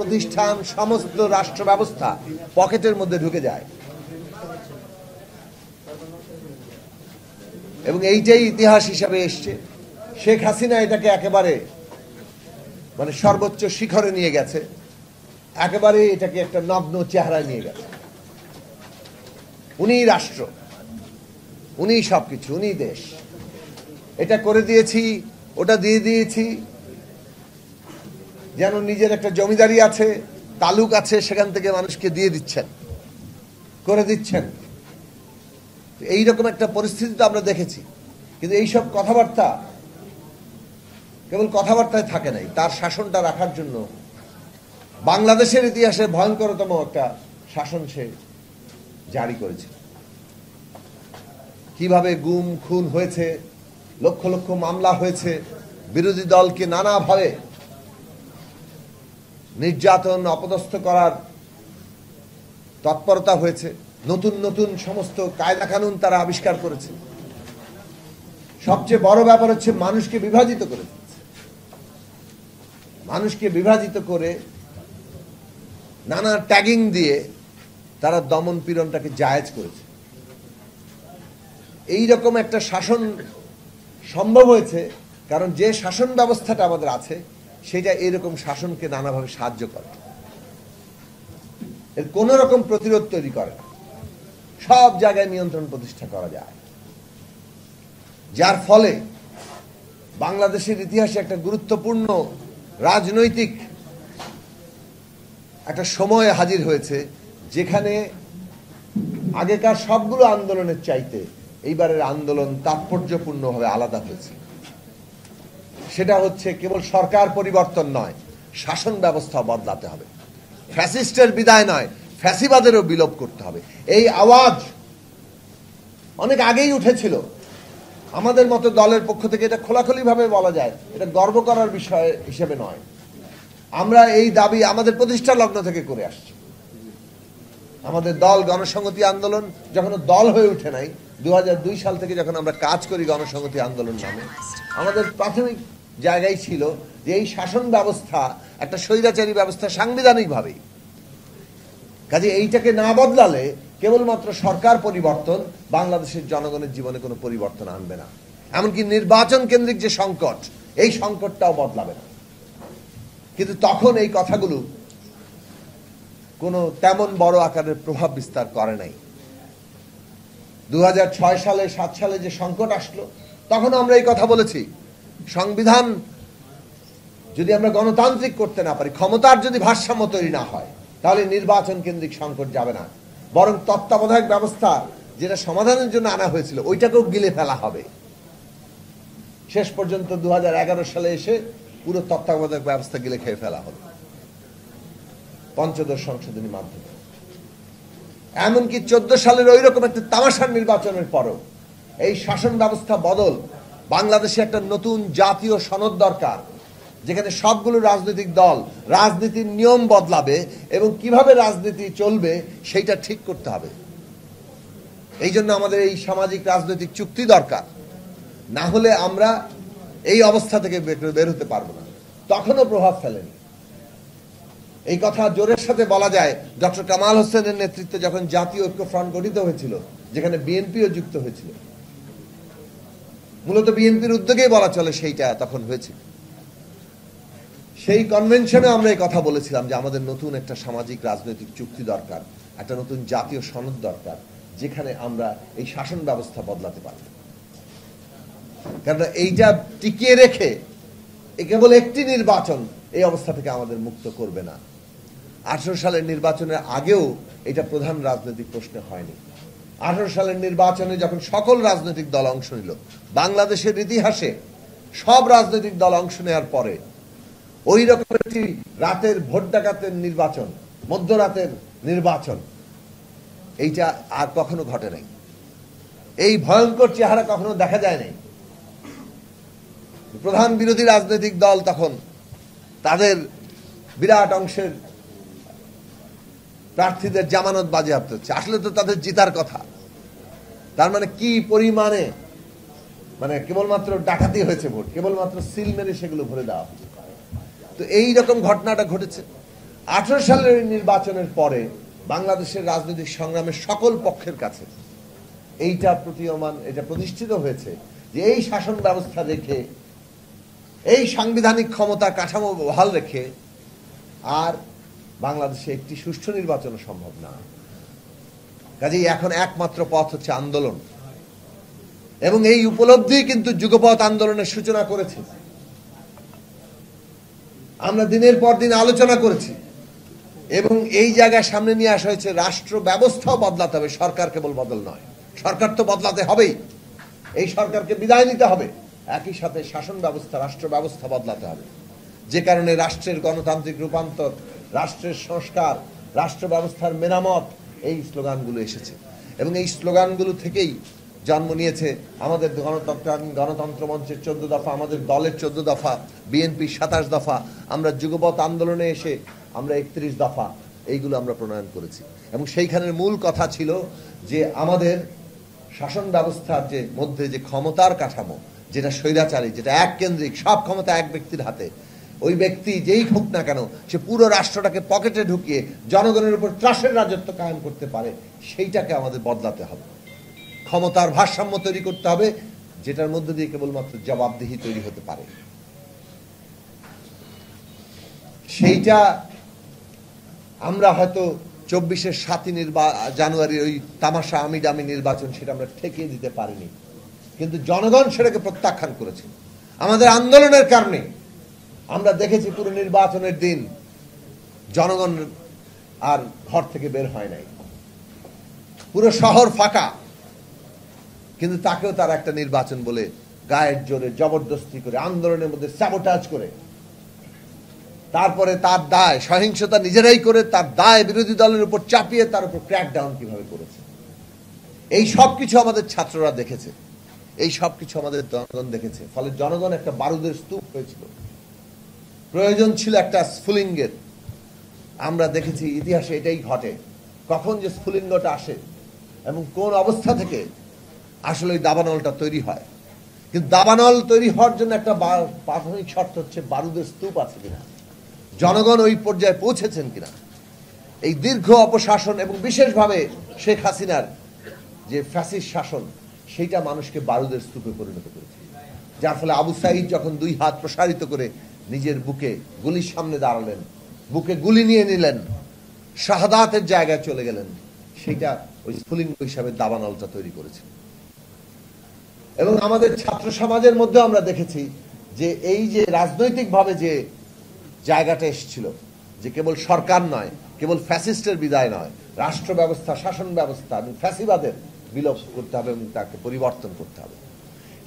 প্রতিষ্ঠান, সমস্ত রাষ্ট্র ব্যবস্থা পকেটের মধ্যে ঢুকে যায়। এবং এইটাই ইতিহাস হিসাবে এসছে। শেখ হাসিনা এটাকে একেবারে মানে সর্বোচ্চ শিখরে নিয়ে গেছে, একেবারে এটাকে একটা নগ্ন চেহারায় নিয়ে গেছে। উনি রাষ্ট্র, উনি সবকিছু, উনি দেশ। এটা করে দিয়েছি, ওটা দিয়ে দিয়েছি, যেন নিজের একটা জমিদারি আছে, তালুক আছে, সেখান থেকে মানুষকে দিয়ে দিচ্ছেন, করে দিচ্ছেন। এইরকম একটা পরিস্থিতি তো আমরা দেখেছি। কিন্তু এইসব কথাবার্তা কেবল কথাবার্তায় থাকে নাই, তার শাসনটা রাখার জন্য বাংলাদেশের ইতিহাসে ভয়ঙ্করতম একটা শাসন সে জারি করেছে। কিভাবে গুম খুন হয়েছে, লক্ষ লক্ষ মামলা হয়েছে, বিরোধী দলকে নানাভাবে নির্যাতন, অপদস্থ করার তৎপরতা হয়েছে, নতুন নতুন সমস্ত কায়দা কানুন তারা আবিষ্কার করেছে। সবচেয়ে বড় ব্যাপার হচ্ছে মানুষকে বিভাজিত করে দিচ্ছে। মানুষকে বিভাজিত করে নানা ট্যাগিং দিয়ে তারা দমন পীড়নটাকে জায়েজ করেছে। এইরকম একটা শাসন সম্ভব হয়েছে কারণ যে শাসন ব্যবস্থাটা আমাদের আছে সেটা এরকম শাসনকে নানাভাবে সাহায্য করে, এর কোন রকম প্রতিরোধ তৈরি করে না, সব জায়গায় নিয়ন্ত্রণ প্রতিষ্ঠা করা যায়। যার ফলে বাংলাদেশের ইতিহাসে একটা গুরুত্বপূর্ণ রাজনৈতিক একটা সময় হাজির হয়েছে যেখানে আগেকার সবগুলো আন্দোলনের চাইতে এইবারের আন্দোলন তাৎপর্যপূর্ণভাবে আলাদা হয়েছে। সেটা হচ্ছে কেবল সরকার পরিবর্তন নয়, শাসন ব্যবস্থা বদলাতে হবে। ফ্যাসিস্টের বিদায় নয়, ফ্যাসিবাদেরও বিলোপ করতে হবে। এই আওয়াজ অনেক আগেই উঠেছিল। আমাদের মতো দলের পক্ষ থেকে এটা খোলাখুলি ভাবে বলা যায়, এটা গর্ব করার বিষয় হিসেবে নয়। আমরা এই দাবি আমাদের প্রতিষ্ঠা লগ্ন থেকে করে আসছি। আমাদের দল গণসংহতি আন্দোলন যখন দল হয়ে উঠে নাই, 2002 সাল থেকে যখন আমরা কাজ করি গণসংহতি আন্দোলন নামে, আমাদের প্রাথমিক জায়গায় ছিল যে এই শাসন ব্যবস্থা একটা স্বৈরাচারী ব্যবস্থা সাংবিধানিকভাবেই। কাজে এইটাকে না বদলালে কেবলমাত্র সরকার পরিবর্তন বাংলাদেশের জনগণের জীবনে কোনো পরিবর্তন আনবে না। এমনকি নির্বাচন কেন্দ্রিক যে সংকট, এই সংকটটাও বদলাবে না। কিন্তু তখন এই কথাগুলো কোনো তেমন বড় আকারের প্রভাব বিস্তার করে নাই। 2006 সালে 7 সালে যে সংকট আসলো, তখন আমরা এই কথা বলেছি, সংবিধান যদি আমরা গণতান্ত্রিক করতে না পারি, ক্ষমতার যদি ভারসাম্য তৈরি না হয়, তাহলে নির্বাচন কেন্দ্রিক সংকট যাবে না, বরং তত্ত্বাবধায়ক ব্যবস্থা যেটা সমাধানের জন্য আনা হয়েছিল ওইটাকেও গিলে ফেলা হবে। শেষ পর্যন্ত 2011 সালে এসে পুরো তত্ত্বাবধায়ক ব্যবস্থা গিলে খেয়ে ফেলা হবে পঞ্চদশ সংশোধনীর মাধ্যমে। এমনকি 14 সালের ওই রকম একটা তামাশার নির্বাচনের পরও এই শাসন ব্যবস্থা বদল, বাংলাদেশে একটা নতুন জাতীয় সনদ দরকার, যেখানে সবগুলো রাজনৈতিক দল রাজনীতির নিয়ম বদলাবে এবং কিভাবে রাজনীতি চলবে সেইটা ঠিক করতে হবে। এই জন্য আমাদের এই সামাজিক রাজনৈতিক চুক্তি দরকার, না হলে আমরা এই অবস্থা থেকে বের হতে পারবো না। তখনও প্রভাব ফেলেনি। এই কথা জোরের সাথে বলা যায়, ডক্টর কামাল হোসেনের নেতৃত্বে যখন জাতীয় ঐক্য ফ্রন্ট গঠিত হয়েছিল, যেখানে বিএনপিও যুক্ত হয়েছিল, মূলত বিএনপির উদ্যোগেই বলা চলে সেইটা তখন হয়েছিল। সেই কনভেনশনে আমরা এই কথা বলেছিলাম যে আমাদের নতুন একটা সামাজিক রাজনৈতিক চুক্তি দরকার, একটা নতুন জাতীয় সনদ দরকার, যেখানে আমরা এই শাসন ব্যবস্থা বদলাতে পারব। কারণ এইটা টিকিয়ে রেখে কেবল একটি নির্বাচন এই অবস্থা থেকে আমাদের মুক্ত করবে না। 18 সালের নির্বাচনের আগেও এটা প্রধান রাজনৈতিক প্রশ্ন হয়নি। 18 সালের নির্বাচনে যখন সকল রাজনৈতিক দল অংশ নিল, বাংলাদেশের ইতিহাসে সব রাজনৈতিক দল অংশ নেওয়ার পরে ওই রকম একটি রাতের ভোট ডাকাতের নির্বাচন, মধ্যরাতের নির্বাচন, এইটা আর কখনো ঘটে নাই। এই ভয়ঙ্কর চেহারা কখনো দেখা যায় নাই। প্রধান বিরোধী রাজনৈতিক দল তখন তাদের বিরাট অংশের প্রার্থীদের জামানত বাজেয়াপ্ত হচ্ছে। আসলে তো তাদের জিতার কথা। তার মানে কি পরিমাণে কেবলমাত্র ডাকাতি হয়েছে ভোট, কেবলমাত্র সিল মেরে সেগুলো ভরে দেওয়া হচ্ছে। তো এই রকম ঘটনাটা ঘটেছে। 18 সালের নির্বাচনের পরে বাংলাদেশের রাজনৈতিক সংগ্রামের সকল পক্ষের কাছে এইটা প্রতীয়মান, এটা প্রতিষ্ঠিত হয়েছে যে এই শাসন ব্যবস্থা রেখে, এই সাংবিধানিক ক্ষমতা কাঠামো বহাল রেখে আর বাংলাদেশে একটি সুষ্ঠু নির্বাচন সম্ভব না। কাজেই এখন একমাত্র পথ হচ্ছে আন্দোলন, এবং এই উপলব্ধি কিন্তু যুগপৎ আন্দোলনের সূচনা করেছে। আমরা দিনের পর দিন আলোচনা করেছি এবং এই জায়গায় সামনে নিয়ে আসা হয়েছে রাষ্ট্র ব্যবস্থাও বদলাতে হবে, সরকার কেবল বদল নয়। সরকার তো বদলাতে হবেই, এই সরকারকে বিদায় নিতে হবে, একই সাথে শাসন ব্যবস্থা, রাষ্ট্র ব্যবস্থা বদলাতে হবে। যে কারণে রাষ্ট্রের গণতান্ত্রিক রূপান্তর, রাষ্ট্রের সংস্কার, রাষ্ট্র ব্যবস্থার মেরামত, এই স্লোগানগুলো এসেছে এবং এই স্লোগানগুলো থেকেই জন্ম নিয়েছে আমাদের গণতন্ত্র মঞ্চের 14 দফা, আমাদের দলের 14 দফা, বিএনপি 27 দফা, আমরা যুগপৎ আন্দোলনে এসে আমরা 31 দফা এইগুলো আমরা প্রণয়ন করেছি। এবং সেইখানের মূল কথা ছিল যে আমাদের শাসন ব্যবস্থার যে মধ্যে যে ক্ষমতার কাঠামো, যেটা স্বৈরাচারী, যেটা এক কেন্দ্রিক, সব ক্ষমতা এক ব্যক্তির হাতে, ওই ব্যক্তি যেই হোক না কেন সে পুরো রাষ্ট্রটাকে পকেটে ঢুকিয়ে জনগণের উপর ত্রাসের রাজত্ব কায়েম করতে পারে, সেইটাকে আমাদের বদলাতে হবে। ক্ষমতার ভারসাম্য তৈরি করতে হবে, যেটার মধ্যে দিয়ে কেবলমাত্র জবাবদিহি তৈরি হতে পারে। সেইটা আমরা হয়তো 24-এর 7 জানুয়ারির ওই তামাশা আমিডামি নির্বাচন, সেটা আমরা ঠেকিয়ে দিতে পারিনি, কিন্তু জনগণ সেটাকে প্রত্যাখ্যান করেছে। আমাদের আন্দোলনের কারণে আমরা দেখেছি পুরো নির্বাচনের দিন জনগণ আর ঘর থেকে বের হয় নাই, পুরো শহর ফাঁকা, কিন্তু তাকেও তারা একটা নির্বাচন বলে গায়ের জোরে জবরদস্তি করে আন্দোলনের মধ্যে স্যাবোটাজ করে, তারপরে তার দায় সহিংসতা নিজেরাই করে তার দায় বিরোধী দলের উপর চাপিয়ে তার উপর ক্র্যাকডাউন কিভাবে করেছে, এই সব কিছু আমাদের ছাত্ররা দেখেছে, এই সব কিছু আমাদের জনগণ দেখেছে। ফলে জনগণ একটা বারুদের স্তূপ হয়েছিল, প্রয়োজন ছিল একটা স্ফুলিঙ্গের। আমরা দেখেছি ইতিহাসে এটাই ঘটে, কখন যে স্ফুলিঙ্গটা আসে এবং কোন অবস্থা থেকে আসলে ওই দাবানলটা তৈরি হয়। কিন্তু দাবানল তৈরি হওয়ার জন্য একটা প্রাথমিক শর্ত হচ্ছে বারুদের স্তূপ আছে কিনা, জনগণ ওই পর্যায়ে পৌঁছেছেন কিনা। এই দীর্ঘ অপশাসন এবং বিশেষভাবে শেখ হাসিনার যে ফ্যাসিস্ট শাসন, সেইটা মানুষকে বারুদের স্তূপে পরিণত করেছে, যার ফলে আবু সাঈদ যখন 2 হাত প্রসারিত করে নিজের বুকে গুলির সামনে দাঁড়ালেন, বুকে গুলি নিয়ে নিলেন, শাহাদাতের জায়গায় চলে গেলেন, সেটা ওই স্ফুলিঙ্গ হিসাবে দাবানলটা তৈরি করেছে। এবং আমাদের ছাত্র সমাজের মধ্যে আমরা দেখেছি যে এই যে রাজনৈতিকভাবে যে জায়গাটা এসেছিল, যে কেবল সরকার নয়, কেবল ফ্যাসিস্টের বিদায় নয়, রাষ্ট্র ব্যবস্থা, শাসন ব্যবস্থা এবং ফ্যাসিবাদের বিলোপ করতে হবে এবং তাকে পরিবর্তন করতে হবে,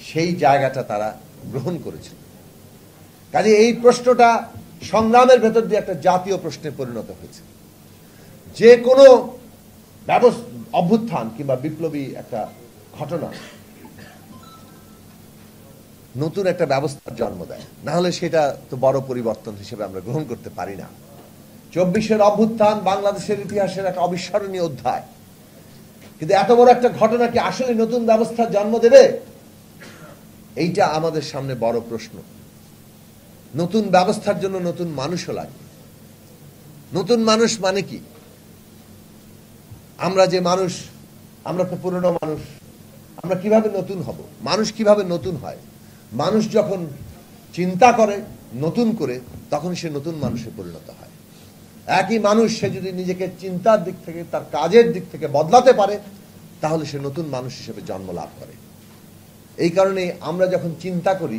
সেই জায়গাটা তারা গ্রহণ করেছিল। কাজে এই প্রশ্নটা সংগ্রামের ভেতর দিয়ে একটা জাতীয় প্রশ্নে পরিণত হয়েছে। যে কোনো অভ্যুত্থান কিংবা বিপ্লবী একটা ঘটনা নতুন একটা ব্যবস্থার জন্ম দেয়, না হলে সেটা তো বড় পরিবর্তন হিসেবে আমরা গ্রহণ করতে পারি না। 24-এর অভ্যুত্থান বাংলাদেশের ইতিহাসের একটা অবিস্মরণীয় অধ্যায়, কিন্তু এত বড় একটা ঘটনা কি আসলে নতুন ব্যবস্থার জন্ম দেবে? এইটা আমাদের সামনে বড় প্রশ্ন। নতুন ব্যবস্থার জন্য নতুন মানুষও লাগবে। নতুন মানুষ মানে কি? আমরা যে মানুষ, আমরা তো পুরনো মানুষ, আমরা কিভাবে নতুন হব? মানুষ কিভাবে নতুন হয়? মানুষ যখন চিন্তা করে নতুন করে, তখন সে নতুন মানুষে পরিণত হয়। একই মানুষ, সে যদি নিজেকে চিন্তার দিক থেকে, তার কাজের দিক থেকে বদলাতে পারে, তাহলে সে নতুন মানুষ হিসেবে জন্ম লাভ করে। এই কারণে আমরা যখন চিন্তা করি,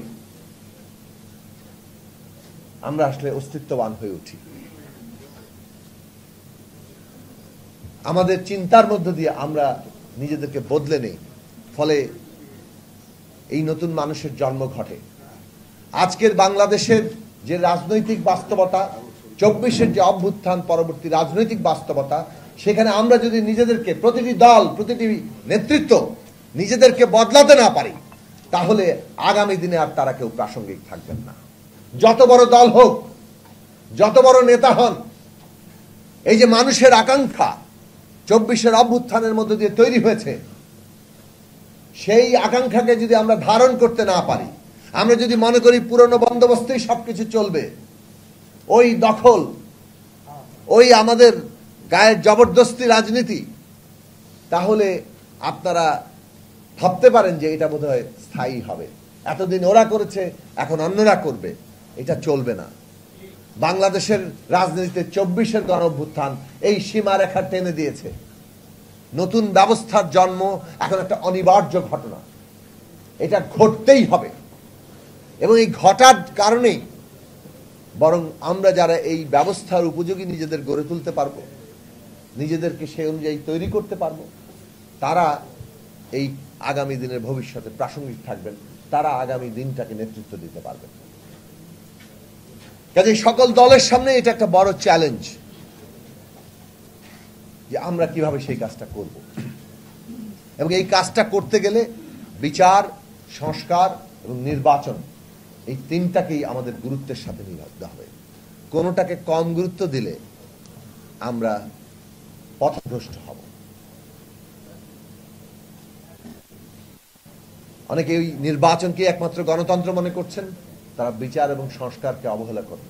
আমরা আসলে অস্তিত্ববান হয়ে উঠি। আমাদের চিন্তার মধ্য দিয়ে আমরা নিজেদেরকে বদলে নেই, ফলে এই নতুন মানুষের জন্ম ঘটে। আজকের বাংলাদেশের যে রাজনৈতিক বাস্তবতা, 24-এর যে অভ্যুত্থান পরবর্তী রাজনৈতিক বাস্তবতা, সেখানে আমরা যদি নিজেদেরকে, প্রতিটি দল, প্রতিটি নেতৃত্ব নিজেদেরকে বদলাতে না পারি, তাহলে আগামী দিনে আর তারা কেউ প্রাসঙ্গিক থাকবেন না। যত বড় দল হোক, যত বড় নেতা হন, এই যে মানুষের আকাঙ্ক্ষা 24-এর অভ্যুত্থানের মধ্য দিয়ে তৈরি হয়েছে, সেই আকাঙ্ক্ষাকে যদি আমরা ধারণ করতে না পারি, আমরা যদি মনে করি পুরনো বন্দোবস্তেই সবকিছু চলবে, ওই দখল, ওই আমাদের গায়ের জবরদস্তি রাজনীতি, তাহলে আপনারা ভাবতে পারেন যে এটা বোধহয় স্থায়ী হবে। এতদিন ওরা করেছে, এখন অন্যরা করবে, এটা চলবে না। বাংলাদেশের রাজনীতিতে 24-এর গণঅভ্যুত্থান এই সীমারেখা টেনে দিয়েছে। নতুন ব্যবস্থার জন্ম এখন একটা অনিবার্য ঘটনা, এটা ঘটতেই হবে। এবং এই ঘটার কারণেই বরং আমরা যারা এই ব্যবস্থার উপযোগী নিজেদের গড়ে তুলতে পারবো, নিজেদেরকে সেই অনুযায়ী তৈরি করতে পারবো, তারা এই আগামী দিনের ভবিষ্যতে প্রাসঙ্গিক থাকবেন, তারা আগামী দিনটাকে নেতৃত্ব দিতে পারবেন। কাজে সকল দলের সামনে এটা একটা বড় চ্যালেঞ্জ যে আমরা কিভাবে সেই কাজটা করব। এবং এই কাজটা করতে গেলে বিচার, সংস্কার এবং নির্বাচন, এই তিনটাকেই আমাদের গুরুত্বের সাথে নিতে হবে। কোনোটাকে কম গুরুত্ব দিলে আমরা পথভ্রষ্ট হব। অনেকে এই নির্বাচনকে একমাত্র গণতন্ত্র মনে করছেন, তারা বিচার এবং সংস্কারকে অবহেলা করেন,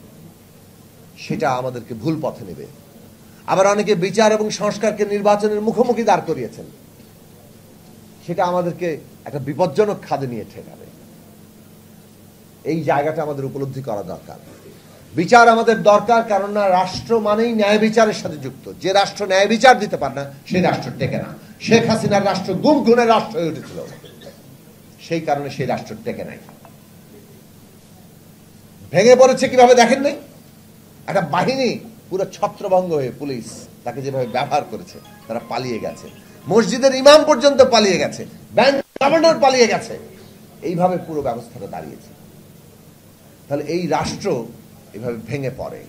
সেটা আমাদেরকে ভুল পথে নেবে। আবার অনেকে বিচার এবং সংস্কারকে নির্বাচনের মুখোমুখি দাঁড় করিয়েছেন, সেটা আমাদেরকে একটা বিপজ্জনক খাদে নিয়ে ঠেকাবে। এই জায়গাটা আমাদের উপলব্ধি করা দরকার। বিচার আমাদের দরকার, কারণ না রাষ্ট্র মানেই ন্যায় বিচারের সাথে যুক্ত। যে রাষ্ট্র ন্যায় বিচার দিতে পারে না, সেই রাষ্ট্র টেকে না। শেখ হাসিনার রাষ্ট্র গুম খুনের রাষ্ট্র হয়ে উঠেছিল, সেই কারণে সেই রাষ্ট্র টেকে নাই, ভেঙে পড়েছে। কিভাবে দেখেন নাই? একটা বাহিনী পুরো ছত্রভঙ্গ হয়ে পুলিশ তাকে যেভাবে ব্যবহার করেছে, তারা পালিয়ে গেছে, মসজিদের ইমাম পর্যন্ত পালিয়ে গেছে, ব্যাংক গভর্নর পালিয়ে গেছে, এইভাবে পুরো ব্যবস্থাটা দাঁড়িয়েছে। তাহলে এই রাষ্ট্র এভাবে ভেঙে পড়ে।